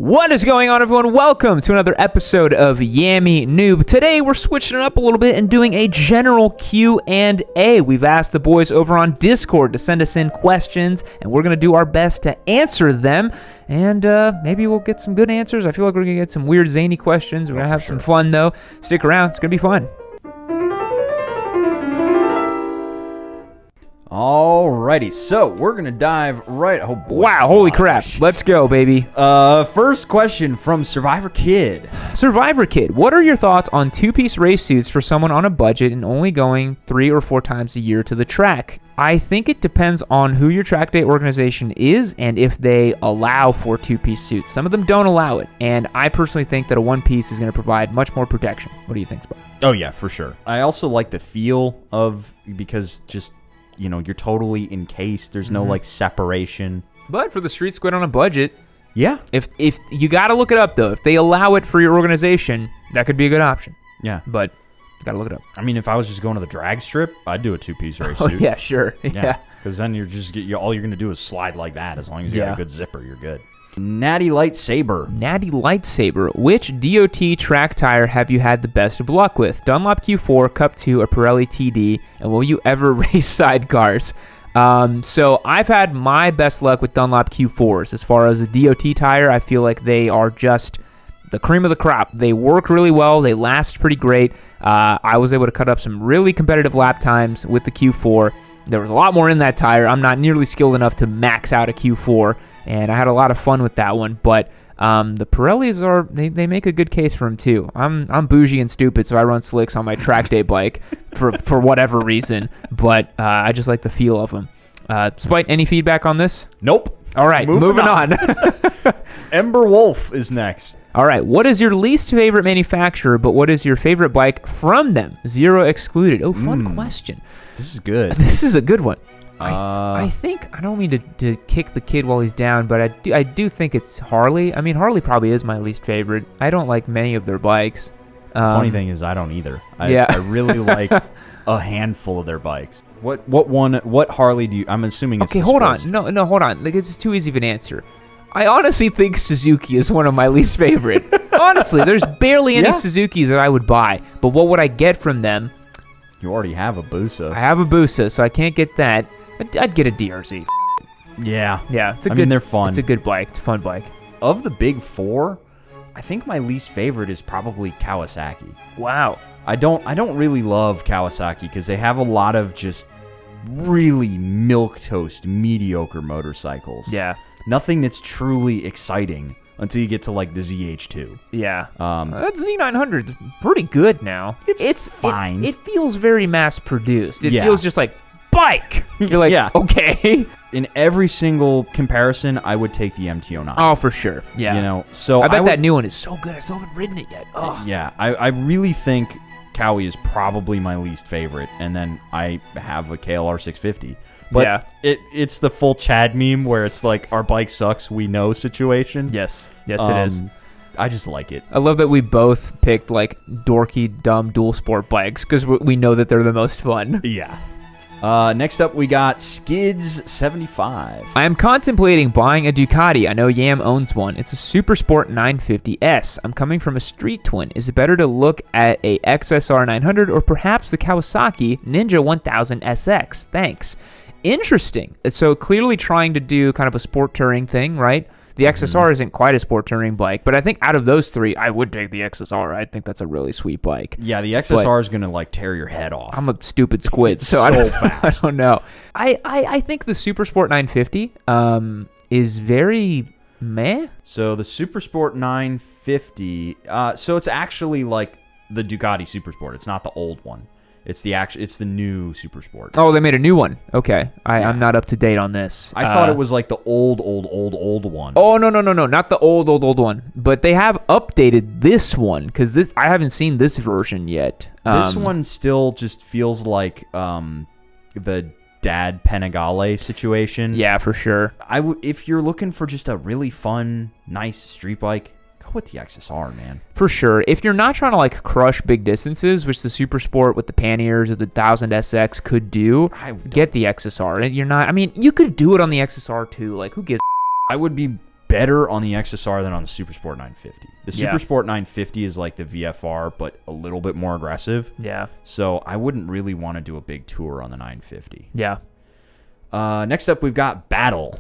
What is going on, everyone? Welcome to another episode of Yammy Noob. Today, we're switching it up a little bit and doing a general Q&A. We've asked the boys over on Discord to send us in questions, and we're going to do our best to answer them. And maybe we'll get some good answers. I feel like we're going to get some weird, zany questions. We're going to have some fun, though. Stick around. It's going to be fun. Alrighty, so we're gonna dive right. Oh boy! Wow! Holy crap! Let's go, baby. First question from Survivor Kid. Survivor Kid, what are your thoughts on two-piece race suits for someone on a budget and only going 3 or 4 times a year to the track? I think it depends on who your track day organization is and if they allow for two-piece suits. Some of them don't allow it, and I personally think that a one-piece is going to provide much more protection. What do you think, Spot? Oh yeah, for sure. I also like the feel of because just. You know, you're totally encased. There's no like separation. But for the street squid on a budget, yeah. If you got to look it up though, if they allow it for your organization, that could be a good option. Yeah, but you got to look it up. I mean, if I was just going to the drag strip, I'd do a two-piece race suit. Yeah, sure. Yeah, because then all you're gonna do is slide like that. As long as you have a good zipper, you're good. Natty Lightsaber. Natty Lightsaber. Which DOT track tire have you had the best of luck with? Dunlop Q4, Cup 2, or Pirelli TD? And will you ever race sidecars? So I've had my best luck with Dunlop Q4s. As far as a DOT tire, I feel like they are just the cream of the crop. They work really well. They last pretty great. I was able to cut up some really competitive lap times with the Q4. There was a lot more in that tire. I'm not nearly skilled enough to max out a Q4. And I had a lot of fun with that one, but the Pirellis they make a good case for them too. I'm bougie and stupid, so I run slicks on my track day bike for whatever reason, but I just like the feel of them. Spite, any feedback on this? Nope. All right, moving on. Ember Wolf is next. All right, what is your least favorite manufacturer, but what is your favorite bike from them? 0 excluded. Oh, fun question. This is good. This is a good one. I think, I don't mean to kick the kid while he's down, but I do think it's Harley. I mean, Harley probably is my least favorite. I don't like many of their bikes. Funny thing is, I don't either. I really like a handful of their bikes. What Harley do you, I'm assuming it's hold on. No, hold on. Like, this is too easy of an answer. I honestly think Suzuki is one of my least favorite. Honestly, there's barely any Suzukis that I would buy, but what would I get from them? You already have a Busa. I have a Busa, so I can't get that. I'd get a DRZ. Yeah. It's they're fun. It's a good bike. It's a fun bike. Of the big 4, I think my least favorite is probably Kawasaki. Wow. I don't really love Kawasaki because they have a lot of just really milquetoast mediocre motorcycles. Yeah. Nothing that's truly exciting until you get to like the ZH2. Yeah. That Z900 is pretty good now. It's fine. It feels very mass produced. It feels just like bike. You're like, okay. In every single comparison, I would take the MT-09. Oh, for sure. Yeah. You know, so I bet that new one is so good. I still haven't ridden it yet. Oh. Yeah. I really think Cowie is probably my least favorite, and then I have a KLR 650. But it's the full Chad meme where it's like our bike sucks, we know situation. Yes, it is. I just like it. I love that we both picked like dorky, dumb dual sport bikes because we know that they're the most fun. Yeah. Next up, we got Skids 75. I am contemplating buying a Ducati. I know Yam owns one. It's a Super Sport 950S. I'm coming from a street twin. Is it better to look at a XSR 900 or perhaps the Kawasaki Ninja 1000 SX? Thanks. Interesting. So clearly trying to do kind of a sport touring thing, right? The XSR isn't quite a sport touring bike, but I think out of those 3, I would take the XSR. I think that's a really sweet bike. Yeah, the XSR is going to like tear your head off. I'm a stupid squid, so fast. I don't know. I think the Super Sport 950 is very meh. So the Super Sport 950, so it's actually like the Ducati Super Sport. It's not the old one. It's the new Super Sport. Oh, they made a new one. Okay. I'm not up to date on this. I thought it was like the old one. Oh, no. Not the old one. But they have updated this one because I haven't seen this version yet. This one still just feels like the Dad Panigale situation. Yeah, for sure. If you're looking for just a really fun, nice street bike, go with the XSR, man. For sure. If you're not trying to like crush big distances, which the Super Sport with the panniers or the 1000 SX could do, get the XSR. And you're not. I mean, you could do it on the XSR too. Like, who gives? I would be better on the XSR than on the Supersport 950. The Supersport 950 is like the VFR, but a little bit more aggressive. Yeah. So I wouldn't really want to do a big tour on the 950. Yeah. Next up, we've got Battle.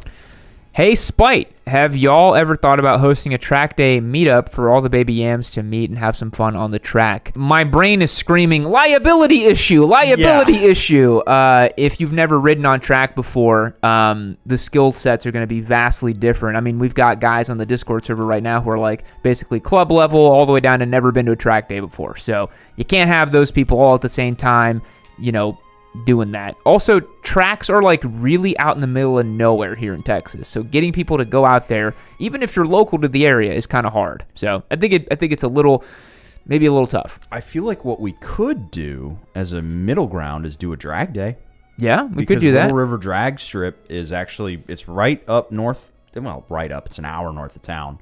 Hey, Spite, have y'all ever thought about hosting a track day meetup for all the baby yams to meet and have some fun on the track? My brain is screaming, liability issue. If you've never ridden on track before, the skill sets are going to be vastly different. I mean, we've got guys on the Discord server right now who are like basically club level all the way down to never been to a track day before. So you can't have those people all at the same time, doing that. Also, tracks are like really out in the middle of nowhere here in Texas, so getting people to go out there, even if you're local to the area, is kind of hard. So I think it's maybe a little tough. I feel like what we could do as a middle ground is do a drag day. Yeah, we could do that. Little River Drag Strip is actually, it's right up north. Well, right up. It's an hour north of town.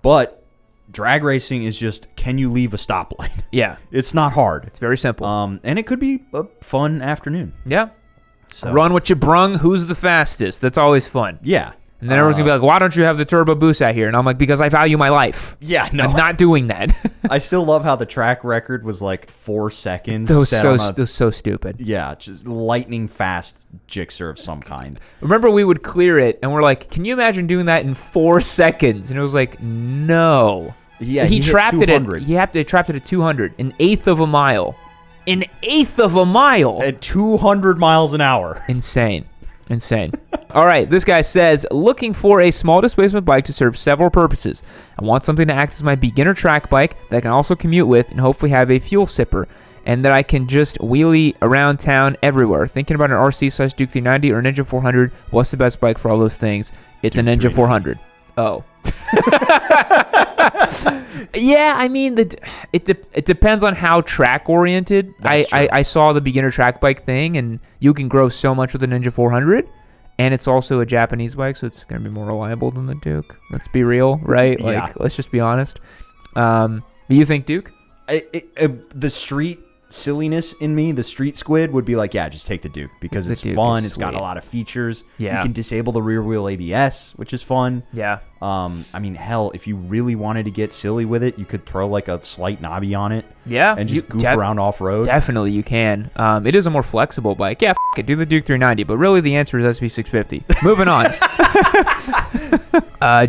But drag racing is just, can you leave a stoplight? Yeah. It's not hard. It's very simple. And it could be a fun afternoon. Yeah. So. Run what you brung. Who's the fastest? That's always fun. Yeah. And then everyone's going to be like, why don't you have the Turbo Busa here? And I'm like, because I value my life. Yeah, no. I'm not doing that. I still love how the track record was like 4 seconds. That was so stupid. Yeah, just lightning fast jixer of some kind. Remember, we would clear it, and we're like, can you imagine doing that in 4 seconds? And it was like, no. Yeah, he trapped it at 200, an eighth of a mile. An eighth of a mile. At 200 miles an hour. Insane. All right, this guy says, looking for a small displacement bike to serve several purposes. I want something to act as my beginner track bike that I can also commute with and hopefully have a fuel sipper, and that I can just wheelie around town everywhere. Thinking about an RC/Duke 390 or a Ninja 400. What's the best bike for all those things? It's a Ninja 400. Oh. Yeah, I mean, it depends on how track oriented. I saw the beginner track bike thing, and you can grow so much with the Ninja 400, and it's also a Japanese bike, so it's going to be more reliable than the Duke. Let's be real, right? Yeah. Like, let's just be honest. Do you think Duke? The street silliness in me, the street squid, would be like, yeah, just take the Duke because it's fun. It's got a lot of features. Yeah. You can disable the rear wheel ABS, which is fun. Yeah. I mean, hell, if you really wanted to get silly with it, you could throw like a slight knobby on it. Yeah. And just goof around off road. Definitely you can. It is a more flexible bike. Yeah, do the Duke 390, but really the answer is SV650. Moving on.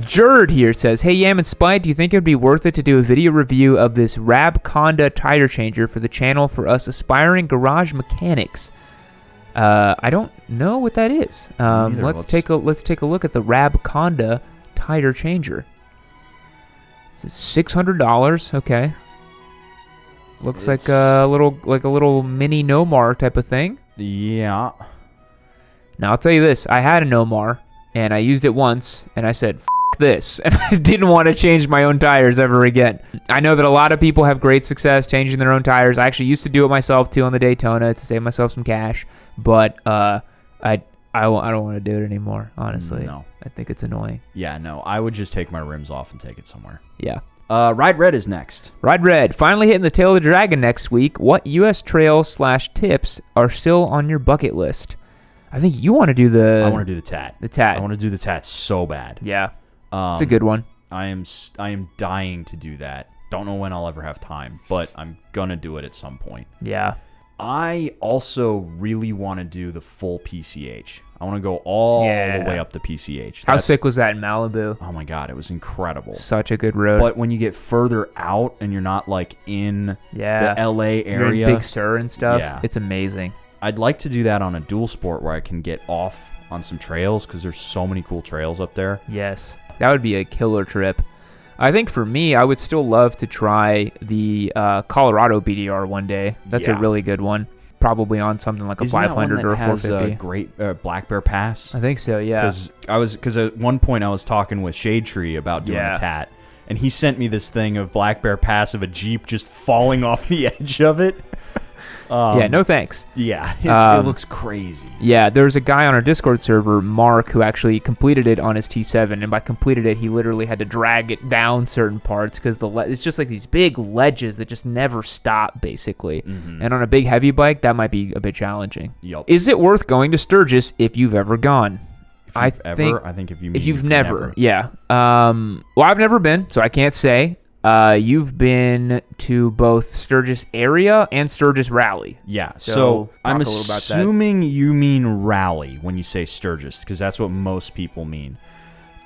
Jerd here says, hey, Yam and Spite, do you think it would be worth it to do a video review of this Rab Conda tire changer for the channel for us aspiring garage mechanics? I don't know what that is. Let's take a look at the Rab Conda tire changer. It's $600. Okay. Looks like a little mini Nomar type of thing. Yeah. Now I'll tell you this: I had a Nomar, and I used it once, and I said, "F this," and I didn't want to change my own tires ever again. I know that a lot of people have great success changing their own tires. I actually used to do it myself too on the Daytona to save myself some cash, but I don't want to do it anymore. Honestly, no. I think it's annoying. Yeah, no. I would just take my rims off and take it somewhere. Yeah. Ride Red is next. Ride Red, finally hitting the tail of the dragon next week. What U.S. trails/tips are still on your bucket list? I think you want to do I want to do the Tat. The Tat. I want to do the Tat so bad. Yeah. It's a good one. I am dying to do that. Don't know when I'll ever have time, but I'm gonna do it at some point. Yeah. I also really want to do the full PCH. I want to go all the way up to PCH. How sick was that in Malibu? Oh my God, it was incredible. Such a good road. But when you get further out and you're not like in the LA area, you're in Big Sur and stuff, it's amazing. I'd like to do that on a dual sport where I can get off on some trails because there's so many cool trails up there. Yes, that would be a killer trip. I think for me, I would still love to try the Colorado BDR one day. That's a really good one. Probably on something like a 500 or a 450. Has great Black Bear Pass. I think so. Yeah. Because at one point I was talking with Shade Tree about doing a Tat, and he sent me this thing of Black Bear Pass of a Jeep just falling off the edge of it. Yeah, no thanks. Yeah, it looks crazy. Yeah, there's a guy on our Discord server, Mark, who actually completed it on his T7, and by completed it, he literally had to drag it down certain parts because it's just like these big ledges that just never stop, basically. Mm-hmm. And on a big heavy bike, that might be a bit challenging. Yep. Is it worth going to Sturgis if you've ever gone? I think if you've never, yeah. Well, I've never been, so I can't say. You've been to both Sturgis area and Sturgis Rally. Yeah, so I'm assuming you mean rally when you say Sturgis, because that's what most people mean.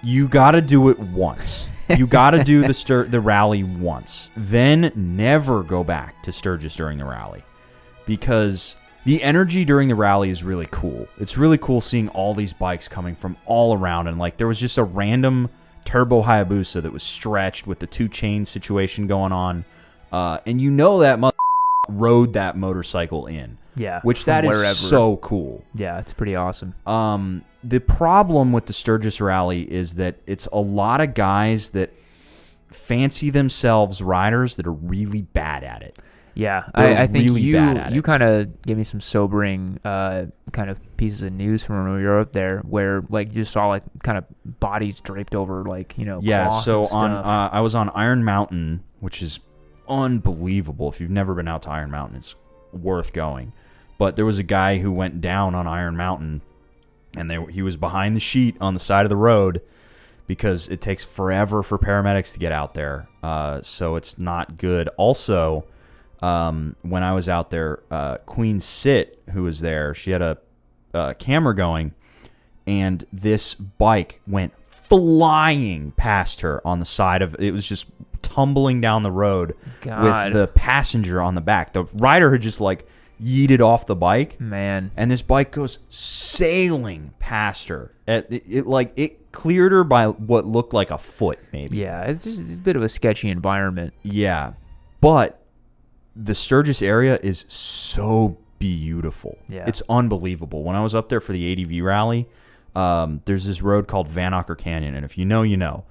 You got to do it once. You got to do the rally once. Then never go back to Sturgis during the rally, because the energy during the rally is really cool. It's really cool seeing all these bikes coming from all around, and like there was just a random Turbo Hayabusa that was stretched with the 2 chain situation going on, and you know that rode that motorcycle in. Yeah, which that is so cool. Yeah, it's pretty awesome. The problem with the Sturgis Rally is that it's a lot of guys that fancy themselves riders that are really bad at it. Yeah, I think really you kind of gave me some sobering kind of pieces of news from when we were up there, where like you saw like kind of bodies draped over like yeah. So on I was on Iron Mountain, which is unbelievable. If you've never been out to Iron Mountain, it's worth going. But there was a guy who went down on Iron Mountain, and he was behind the sheet on the side of the road because it takes forever for paramedics to get out there. So it's not good. Also, when I was out there, Queen Sit, who was there, she had a camera going, and this bike went flying past her on the side of it. Was just tumbling down the road with the passenger on the back. The rider had just like yeeted off the bike, man, and this bike goes sailing past her. It cleared her by what looked like a foot, maybe. Yeah, it's a bit of a sketchy environment. Yeah, but the Sturgis area is so beautiful. Yeah, it's unbelievable. When I was up there for the ADV rally, there's this road called Vanacker Canyon, and if you know, you know.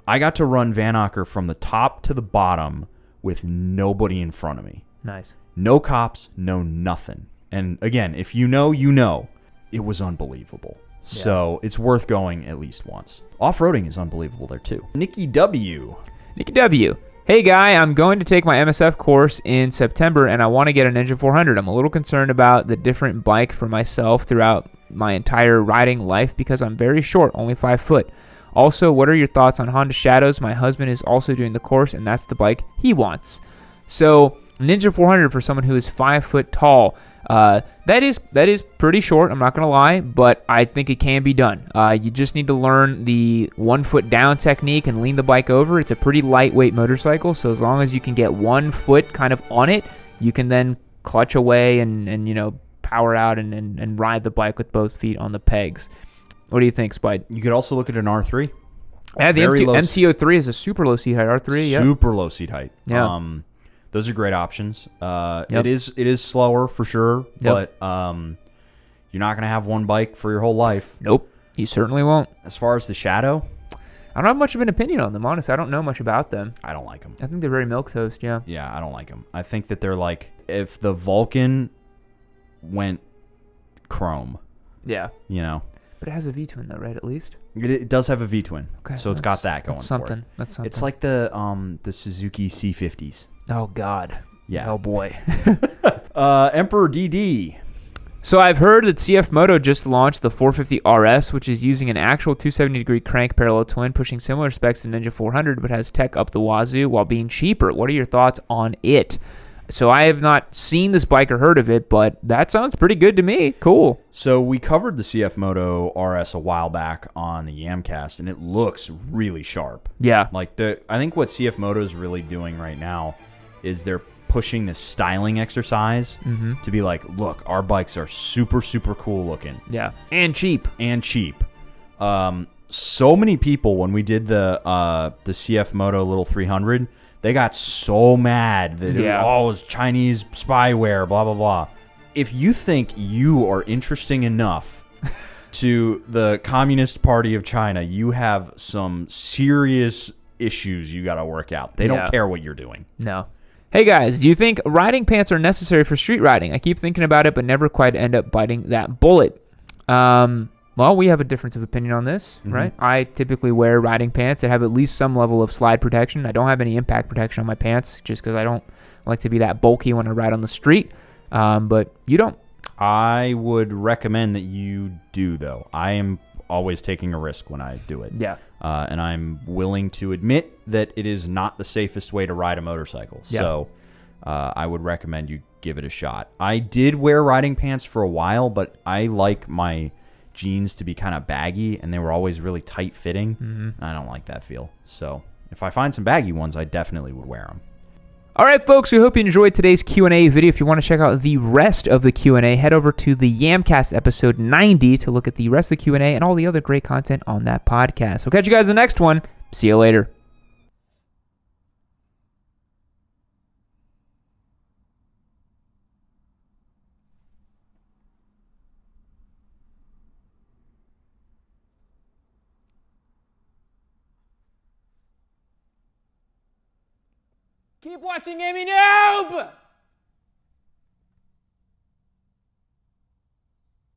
I got to run Vanacker from the top to the bottom with nobody in front of me. Nice. No cops, no nothing. And again, if you know, you know. It was unbelievable. Yeah. So it's worth going at least once. Off-roading is unbelievable there too. Nikki W. Hey guy, I'm going to take my MSF course in September and I want to get an Ninja 400. I'm a little concerned about the different bike for myself throughout my entire riding life because I'm very short, only 5 foot. Also, what are your thoughts on Honda Shadows? My husband is also doing the course and that's the bike he wants. So Ninja 400 for someone who is 5 foot tall. That is pretty short, I'm not going to lie, but I think it can be done. You just need to learn the 1 foot down technique and lean the bike over. It's a pretty lightweight motorcycle, so as long as you can get 1 foot kind of on it, you can then clutch away and power out and ride the bike with both feet on the pegs. What do you think, Spide? You could also look at an R3. Yeah, the MCO3 is a super low seat height. R3, yeah. Super low seat height. Yeah. Those are great options. Yep. It is slower for sure, yep. But you're not going to have one bike for your whole life. Nope, you certainly won't. As far as the Shadow, I don't have much of an opinion on them, honestly. I don't know much about them. I don't like them. I think they're very milquetoast, yeah. Yeah, I don't like them. I think that they're like, if the Vulcan went chrome. Yeah. But it has a V-twin though, right, at least? It does have a V-twin, okay, so it's got that going that's something. for it. That's something. It's like the Suzuki C50s. Oh, God. Yeah. Oh, boy. Emperor DD. So I've heard that CF Moto just launched the 450 RS, which is using an actual 270-degree crank parallel twin, pushing similar specs to Ninja 400, but has tech up the wazoo while being cheaper. What are your thoughts on it? So I have not seen this bike or heard of it, but that sounds pretty good to me. Cool. So we covered the CF Moto RS a while back on the Yamcast, and it looks really sharp. Yeah. I think what CF Moto is really doing right now is they're pushing this styling exercise to be like, look, our bikes are super, super cool looking. Yeah. And cheap. So many people, when we did the CF Moto little 300, they got so mad that it was Chinese spyware, blah, blah, blah. If you think you are interesting enough to the Communist Party of China, you have some serious issues you got to work out. They don't care what you're doing. No. Hey guys, do you think riding pants are necessary for street riding? I keep thinking about it, but never quite end up biting that bullet. Well, we have a difference of opinion on this, right? I typically wear riding pants that have at least some level of slide protection. I don't have any impact protection on my pants just because I don't like to be that bulky when I ride on the street. But you don't. I would recommend that you do, though. I am always taking a risk when I do it. Yeah. And I'm willing to admit that it is not the safest way to ride a motorcycle. Yeah. So I would recommend you give it a shot. I did wear riding pants for a while, but I like my jeans to be kind of baggy, and they were always really tight fitting. Mm-hmm. I don't like that feel. So if I find some baggy ones, I definitely would wear them. All right, folks, we hope you enjoyed today's Q&A video. If you want to check out the rest of the Q&A, head over to the Yamcast episode 90 to look at the rest of the Q&A and all the other great content on that podcast. We'll catch you guys in the next one. See you later. Keep watching Amy Noob!